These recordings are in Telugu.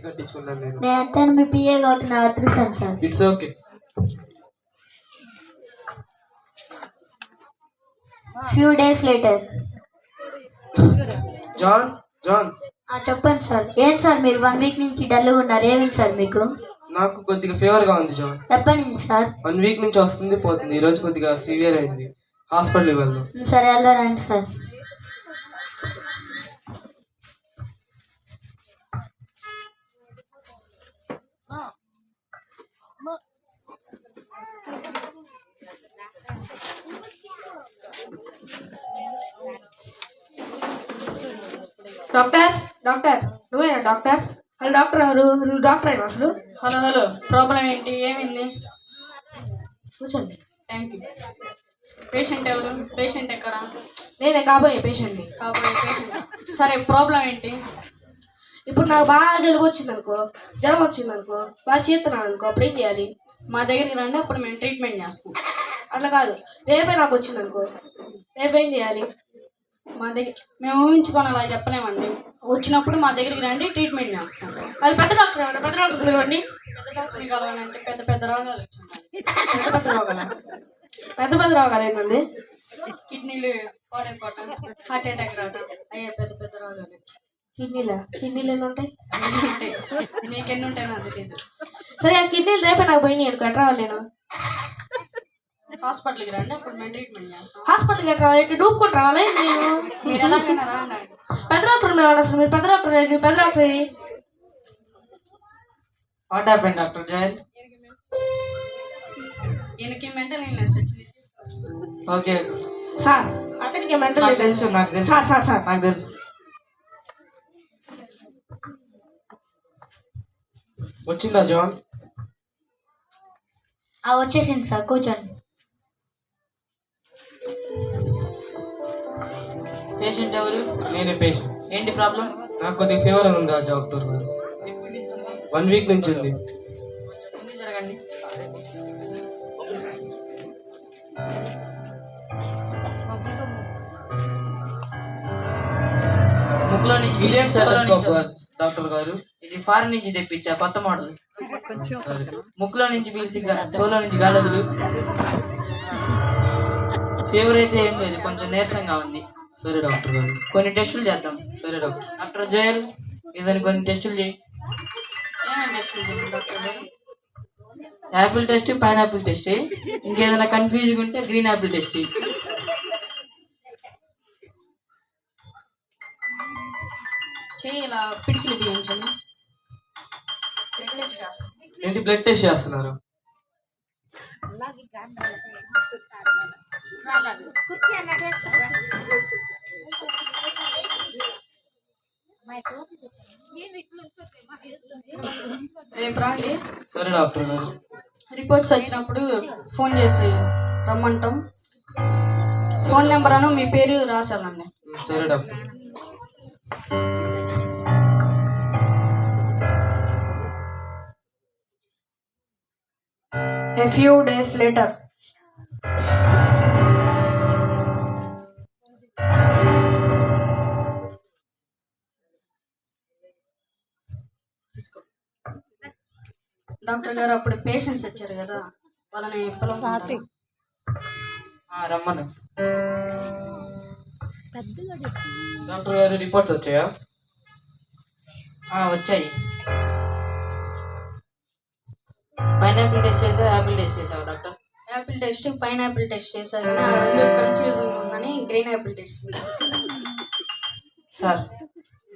కట్టించుకున్నాను నేను. నేను అంతా మీ పిఏ కాబట్టి నా అదృష్టం sir. It's okay. Few days later. John John చెప్పండి సార్. ఏంటి సార్ మీరు 1 వీక్ నుంచి డల్గా ఉన్నారు? ఏమైంది సార్ మీకు? నాకు కొద్దిగా ఫీవర్గా ఉంది జాన్. ఎప్పటి నుంచి సార్? 1 వీక్ నుంచి వస్తుంది పోతుంది. ఈరోజు కొద్దిగా సివియర్ అయింది, హాస్పిటల్కి వెళ్దాం. సరే వెళ్ళరండి సార్. డాక్టర్ డాక్టర్ నువ్వేనా డాక్టర్? హలో డాక్టర్ ఎవరు? నువ్వు డాక్టర్ అయినా అసలు? హలో హలో, ప్రాబ్లం ఏంటి? ఏమైంది? కూర్చోండి. Thank you. పేషెంట్ ఎవరు? పేషెంట్ ఎక్కడ? నేనే కాబోయే పేషెంట్ని. కాబోయే పేషెంట్. సరే, ప్రాబ్లం ఏంటి? ఇప్పుడు నాకు బాగా జలుబు వచ్చిందనుకో, జ్వరం వచ్చిందనుకో, బాగా చేస్తున్నాను అనుకో, అప్పుడు ఏం చేయాలి? మా దగ్గరికి రండి, అప్పుడు మేము ట్రీట్మెంట్ చేస్తాం. అట్లా కాదు, రేపే నాకు వచ్చిందనుకో, రేపేం చేయాలి? మా దగ్గర మేము ఊహించుకొని అలా చెప్పలేమండి. వచ్చినప్పుడు మా దగ్గరికి రండి, ట్రీట్మెంట్ చేస్తాం. అది పెద్ద డాక్టర్ ఏమన్నా? పెద్ద డాక్టర్ ఇవ్వండి. పెద్ద డాక్టర్ని కలవాలంటే పెద్ద పెద్ద రోగాలు వచ్చింది. పెద్ద పెద్ద రోగాలు పెద్ద పెద్ద రోగాలు ఏంటండి? కిడ్నీలు పాడైపోవటం, హార్ట్ అటాక్ రావటం, అయ్యే పెద్ద పెద్ద రోగాలు. కిడ్నీలు ఎన్ని ఉంటాయి? ఉంటాయి. మీకు ఎన్ని ఉంటాయో నాకు తెలియదు. సరే, ఆ కిడ్నీలు రేపే నాకు పోయినాయి అనుకో, ఎట్లా రావాలి నేను? హాస్పిటల్కి రండి, అప్పుడు మేము ట్రీట్మెంట్ చేస్తాం. హాస్పిటల్కి ఎట్లా రావాలి? ఇట్లా డూపుకుంటూ రావాలి నేను? మీరు ఎలాగైనా రండి. పెద్ద డాక్టర్ మీరు అసలు మీరు పెద్ద డాక్టర్ ఏంటి? పెద్ద డాక్టర్ ఏంటి? What happened doctor Jayal? ఈయనకి మెంటల్ ఇల్నెస్ వచ్చింది. ఓకే సార్, అతనికి మెంటల్ నాకు తెలుసు సార్ సార్ సార్ నాకు తెలుసు. వచ్చిందా జాన్? వచ్చేసింది సార్, కూర్చోండి. పేషెంట్ ఎవరు? నేనే పేషెంట్. ఏంటి ప్రాబ్లం? నాకు కొద్దిగా ఫీవర్ ఉందా డాక్టర్ గారు? 1 వీక్ నుంచి ఉంది. జరగండి. ముక్కులో నుంచి ఇదేం స్టెతస్కోప్ డాక్టర్ గారు? ఇది ఫారెన్ నుంచి తెప్పించా, కొత్త మోడల్. ముక్కులో నుంచి పీల్చి చెవులో నుంచి గాలదులు. ఫీవర్ అయితే ఏం లేదు, కొంచెం నీరసంగా ఉంది. సరే డాక్టర్ గారు. కొన్ని టెస్టులు చేద్దాం. సరే డాక్టర్. డాక్టర్ జయల్, ఇదని కొన్ని టెస్టులు చేయి. ఏమేమి టెస్టులు చేయండి డాక్టర్ గారు? Apple test, pineapple test. ఇంకేదైనా కన్ఫ్యూజ్గా ఉంటే గ్రీన్ యాపిల్ టెస్ట్. చేయి ఇలా పిడికిలు బిగించండి. బ్లడ్ టెస్ట్ చేస్తాం. ఏంటి బ్లడ్ టెస్ట్ చేస్తున్నారు? రేపు రండి. సరే డాక్టర్ గారు. రిపోర్ట్స్ వచ్చినప్పుడు ఫోన్ చేసి రమ్మంటాం. ఫోన్ నెంబర్ అను మీ పేరు రాసాలండి. సరే doctor. A few days later. Doctor గారు, అప్పుడు పేషెంట్స్ వచ్చారు కదా, వాళ్ళని రమ్మను. డాక్టర్ గారు రిపోర్ట్స్ వచ్చాయా? వచ్చాయి. పైనాపిల్ టెస్ట్ చేసా, యాపిల్ టెస్ట్ చేసావు doctor? Apple test, pineapple test చేసా, కానీ రెండు కన్ఫ్యూజింగ్ ఉందని గ్రీన్ యాపిల్ టెస్ట్ చేశాను. సార్,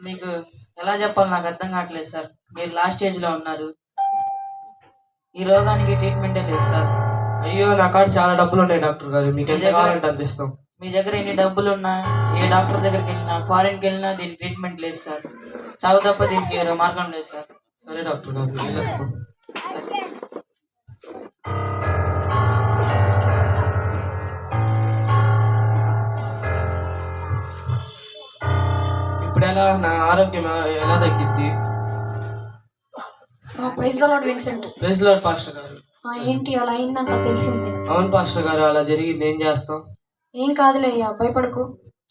మీకు ఎలా చెప్పాలి నాకు అర్థం కావట్లేదు సార్. మీరు లాస్ట్ స్టేజ్లో ఉన్నారు. ఈ రోగానికి ట్రీట్మెంటే లేదు సార్. అయ్యో, నా కాడ చాలా డబ్బులు ఉన్నాయి డాక్టర్ గారు, మీకు ఎంత కావాలంటే అంత ఇస్తాం. మీ దగ్గర ఎన్ని డబ్బులు ఉన్నా, ఏ డాక్టర్ దగ్గరికి వెళ్ళినా, ఫారిన్కి వెళ్ళినా దీనికి ట్రీట్మెంట్ లేదు సార్. చావు తప్ప దీనికి వేరే మార్గం లేదు సార్. సరే డాక్టర్ గారు, వెళ్ళేస్తాం. ఇప్పుడు ఎలా నా ఆరోగ్యం ఎలా తగ్గిద్ది? Praise lord Vincent. Praise lord pastor గారు. ఏంటి అలా అయిందంట తెలిసింది? అవును పాస్టర్ గారు, అలా జరిగింది, ఏం చేస్తాం? ఏం కాదులే అయ్యా, భయపడకు.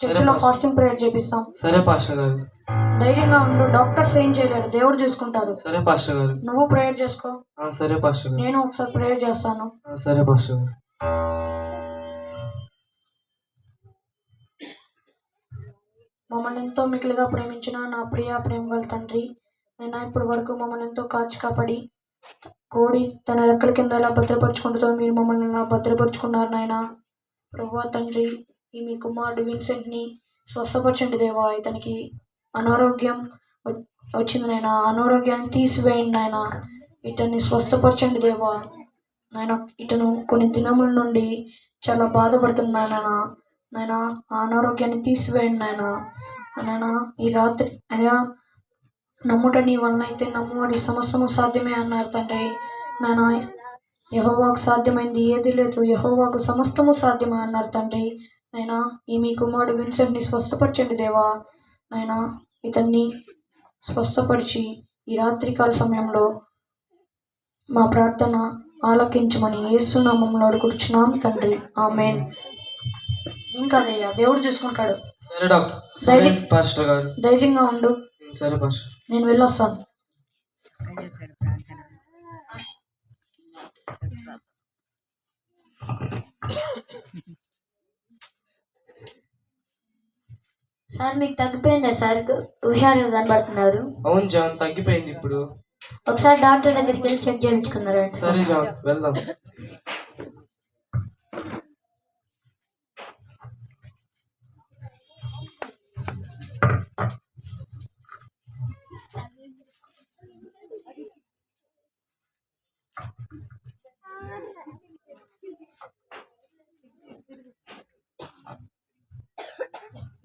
చర్చిలో ఫాస్టింగ్ ప్రేయర్ చేపిస్తాం. సరే పాస్టర్ గారు. ధైర్యంగా ఉండు. డాక్టర్స్ ఏం చేయలేరు, దేవుడు చూసుకుంటారు. సరే పాస్టర్ గారు. నువ్వు ప్రేయర్ చేసుకో. సరే పాస్టర్ గారు. నేను ఒకసారి ప్రేయర్ చేస్తాను. సరే పాస్టర్ గారు. మమ్మల్ని ఎంతో మిక్కిలిగా ప్రేమించిన నా ప్రియ ప్రేమగల తండ్రి, నేను ఇప్పటి వరకు మమ్మల్ని ఎంతో కాచి కాపాడి కోడి తన రెక్కల కింద ఎలా భద్రపరుచుకుంటుందో మీరు మమ్మల్ని ఎలా భద్రపరుచుకున్నారు నాయన. ప్రభువా తండ్రి, ఈ మీ కుమారుడు విన్సెంట్ని స్వస్థపరచండి దేవా. ఇతనికి అనారోగ్యం వచ్చింది నాయన, అనారోగ్యాన్ని తీసివేయండి నాయన. ఇతన్ని స్వస్థపరచండి దేవా. నాయన ఇతను కొన్ని దినముల నుండి చాలా బాధపడుతున్నాను నాయన. ఆ అనారోగ్యాన్ని తీసివేయండి నాయన. నాయన ఈ రాత్రి అయ్యా, నమ్ముట నీ వలన అయితే నమ్మువారి సమస్తము సాధ్యమే అన్నారు తండ్రి. నాయన యెహోవాకు సాధ్యమైంది ఏది లేదు, యెహోవాకు సమస్తము సాధ్యమే అన్నారు తండ్రి. నాయన ఈ మీ కుమారుడు విన్సెంట్ని స్వస్థపరచండి దేవా. నాయన ఇతన్ని స్వస్థపరిచి ఈ రాత్రికాల సమయంలో మా ప్రార్థన ఆలకించమని యేసు నామములో అడుగుచున్నాం తండ్రి, ఆమేన్. ఇంకా అదయ్యా, దేవుడు చూసుకుంటాడు. సరే డాక్టర్. సరే పాస్టర్ గారు. ధైర్యంగా ఉండు. సరే పాస్టర్. నేను వెళ్ళొస్తాను. సార్ మీకు తగ్గిపోయిందా సార్? హుషారుగా కనబడుతున్నారు. అవును జాన్, తగ్గిపోయింది ఇప్పుడు. ఒకసారి డాక్టర్ దగ్గరికి వెళ్ళి చెక్ చేయించుకున్నారండి. సరే జాన్, వెళ్దాం.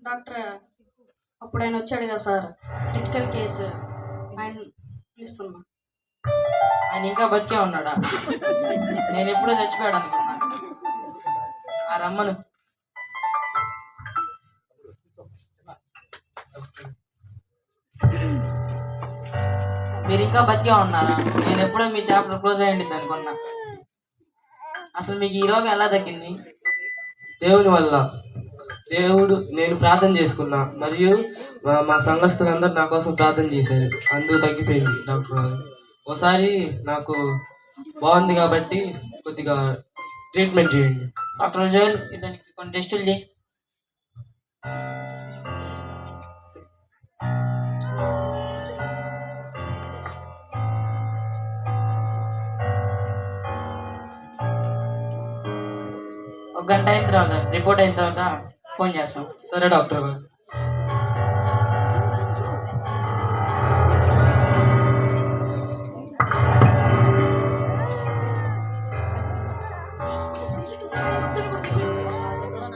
డాక్టర్ అప్పుడు ఆయన వచ్చాడు కదా సార్, క్రిటికల్ కేసు. ఆయన పిలుస్తున్నా. ఆయన ఇంకా బతికే ఉన్నాడా? నేను ఎప్పుడో చచ్చిపోయాడు అనుకున్నా. ఆ రమ్మను. మీరు ఇంకా బతికే ఉన్నారా? నేను ఎప్పుడో మీ చాప్టర్ క్లోజ్ అయ్యింది అనుకున్నా. అసలు మీకు ఈ రోగం ఎలా తగ్గింది? దేవుని వల్ల. దేవుడు, నేను ప్రార్థన చేసుకున్నా మరియు మా సంఘస్థులందరూ నా కోసం ప్రార్థన చేశారు, అందుకు తగ్గిపోయింది డాక్టర్ గారు. ఒకసారి నాకు బాగుంది కాబట్టి కొద్దిగా ట్రీట్మెంట్ చేయండి. డాక్టర్ జోయల్, ఇతనికి కొన్ని టెస్టులు చేయి. ఒక గంట అయిన తర్వాత రిపోర్ట్ అయిన తర్వాత ఫోన్ చేస్తాం. సరే డాక్టర్ గారు.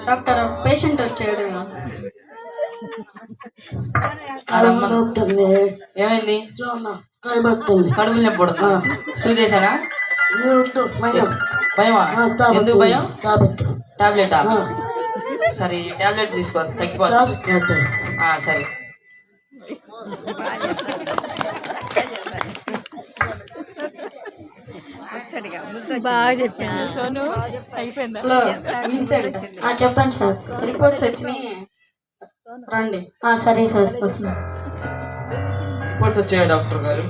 డాక్టర్ పేషెంట్ వచ్చాడు. ఏమైంది? కడుపు నొప్పి పడుతుంది. సూదేశానా? భయమా? ఎందుకు భయం? టాబ్లెటా? సరే టాబ్లెట్ తీసుకో, తగ్గిపోతుంది. సరే. బాగా చెప్పాను సోను. అయిపోయిందా? హలో విన్సెంట్, చెప్పండి సార్. రిపోర్ట్స్ వచ్చినాయి, రండి. సరే సార్, వస్తున్నా. రిపోర్ట్స్ వచ్చాయి డాక్టర్ గారు.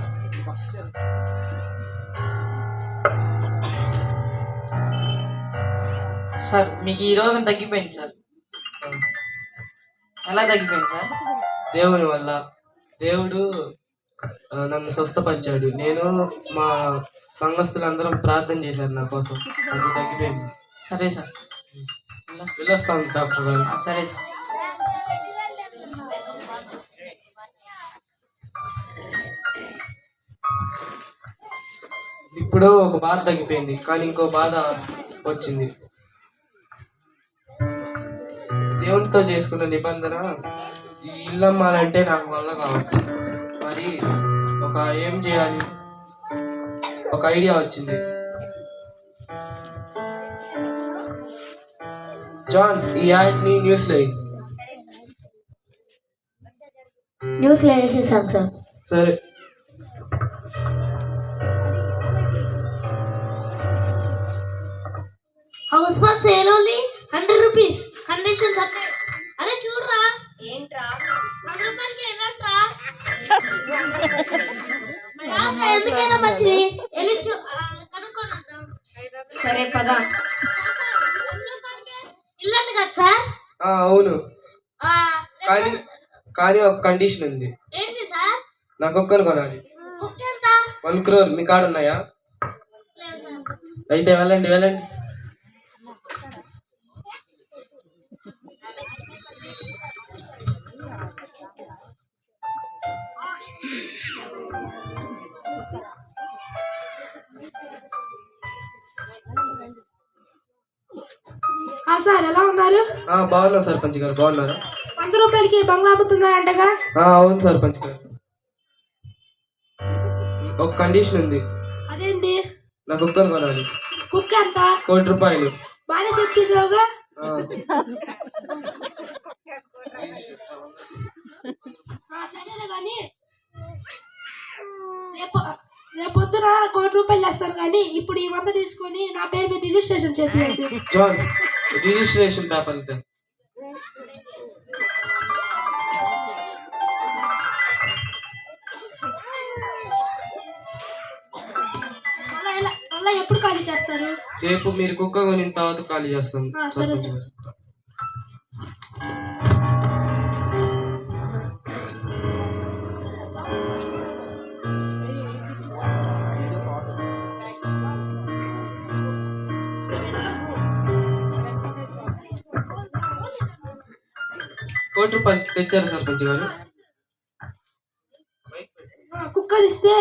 సార్ మీకు ఈ రోగం తగ్గిపోయింది సార్. ఎలా తగ్గిపోయింది సార్? దేవుని వల్ల. దేవుడు నన్ను స్వస్థపరిచాడు. నేను మా సంఘస్థులందరం ప్రార్థన చేశారు నా కోసం, అది తగ్గిపోయింది. సరే సార్, వెళ్ళొస్తాను డాక్టర్ గారు. సరే సార్. ఇప్పుడు ఒక బాధ తగ్గిపోయింది, కానీ ఇంకో బాధ వచ్చింది. దేవునితో చేసుకున్న నిబంధన ఈ ఇల్లు అమ్మాలంటే నాకు వల్ల కావట్లేదు. మరి ఏం చేయాలి? ఒక ఐడియా వచ్చింది. జాన్, ఈ యాడ్ని న్యూస్లో వేయి. న్యూస్లో వేసేసాను సార్. సరే. House for sale only 100 rupees. Conditions అంటే అరే చూడరా. ఏంట్రా 100 రూపాయలకి ఎలా ఎందుకైనా మంచిది వెళ్ళి కనుక్కొని వద్దాం. సరే పద. ఇల్లండి కదా సార్? అవును, ఆ, కానీ కానీ ఒక కండిషన్ ఉంది. ఏంటి సార్? నా కుక్కను కొనాలి. బుక్ ఎంత? 1 crore. మీ కాడ ఉన్నాయా? లేదు సార్. అయితే వెళ్ళండి వెళ్ళండి. సార్ ఎలా ఉన్నారు? బాగున్నా సర్పంచ్ గారు, బాగున్నారా? 100 రూపాయలకి బంగ్లా అమ్ముతున్నారంటగా? అవును సర్పంచ్ గారు. ఒక కండిషన్ ఉంది. అదేంటి? నా కుక్కను కొనాలి. కుక్క ఎంత? 1 కోటి రూపాయలు. బాగానే సెట్ చేసావుగా. సరేనా కానీ రేపొద్దున 1 కోటి రూపాయలు వేస్తాను, కానీ ఇప్పుడు ఈ 100 తీసుకొని నా పేరు మీద రిజిస్ట్రేషన్ చేయండి. జాన్, రిజిస్ట్రేషన్ పేపర్ ఇద్దాం. మళ్ళీ ఎప్పుడు ఖాళీ చేస్తారు? రేపు మీరు కుక్క కొనిన తర్వాత ఖాళీ చేస్తాం సరే సర్పంచ్ సార్. గారు. కోటి రూపాయలు తెచ్చారు సర్పంచ్ గారు. కుక్కలు ఇస్తే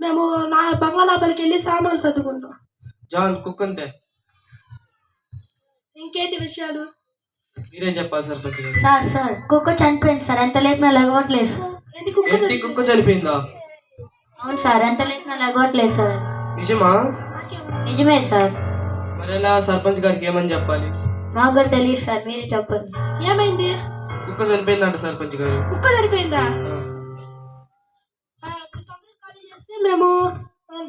మేము నా బంగ్లా లోపలికి వెళ్ళి సామాన్లు సర్దుకుంటాం. జాన్, కుక్కంతే. ఇంకేంటి విషయాలు? మీరే చెప్పాలి సర్పంచ్ గారు. సార్ కుక్క చనిపోయింది సార్. ఎంత లేపినా లెగవట్లేదు సార్. ఏంటి కుక్క ఏంటి, కుక్క చనిపోయిందా? అవును సార్, ఎంత లేపినా లెగవట్లేదు సార్. నిజమా? నిజమే సార్. మరి ఎలా సర్పంచ్ గారికి ఏమని చెప్పాలి? మాకు కూడా తెలియదు సార్, మీరే చెప్పండి. ఏమైంది? కుక్క చనిపోయిందంట సర్పంచ్ గారు. కుక్క సరిపోయిందా? తొందరగా ఖాళీ చేస్తే మేము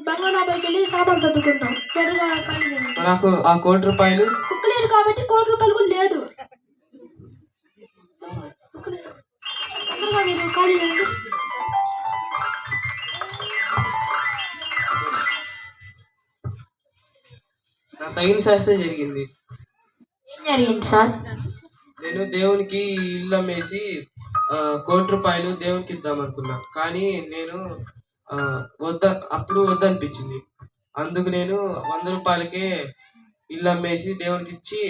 బంగ్లా లోపలికి వెళ్ళి సామాన్లు సర్దుకుంటాం. త్వరగా ఖాళీ చేయండి. నాకు ఆ 1 కోటి రూపాయలు. కుక్క లేదు కాబట్టి 1 కోటి రూపాయలు కూడా లేదు. కుక్క లేదు. తొందరగా మీరు ఖాళీ చేయండి. నా తగిన శాస్త్రే జరిగింది. ఏం జరిగింది సార్? నేను దేవునికి ఇల్లు అమ్మేసి 1 కోటి రూపాయలు దేవునికి ఇద్దాం అనుకున్నా, కానీ నేను అప్పుడు వద్దనిపించింది. అందుకు నేను 100 రూపాయలకే ఇల్లు అమ్మేసి దేవునికి ఇచ్చి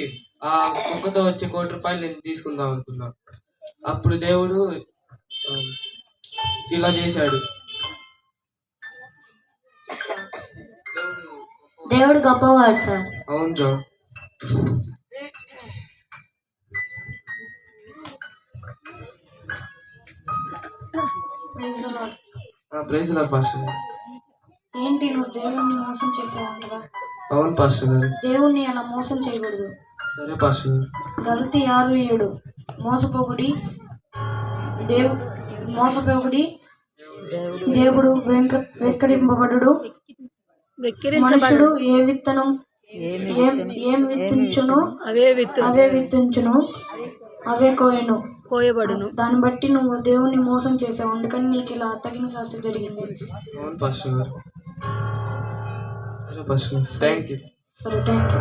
ఆ కుక్కతో వచ్చే 1 కోటి రూపాయలు నేను తీసుకుందాం అనుకున్నా. అప్పుడు దేవుడు ఇలా చేశాడు. దేవుడు గొప్పవాడు సార్. అవును జాన్. ప్రైజ్ లార్డ్ పాస్టర్ గారు. ఏంటి నువ్వు దేవుణ్ణి మోసం చేసావంటగా? అవును పాస్టర్ గారు. దేవుణ్ణి అలా మోసం చేయకూడదు. సరే పాస్టర్ గారు. గలతీ 6:7 మోసపోకుడి దేవుడు వెక్కరింపబడు. మనుషుడు ఏం విత్తించును అవే కోయబడును. దాన్ని బట్టి నువ్వు దేవుణ్ణి మోసం చేసావు, అందుకని నీకు ఇలా తగిన శాస్త్రం జరిగింది. అవును పాస్టర్ గారు. సరే పాస్టర్ గారు, థ్యాంక్ యూ. సరే, థ్యాంక్ యూ.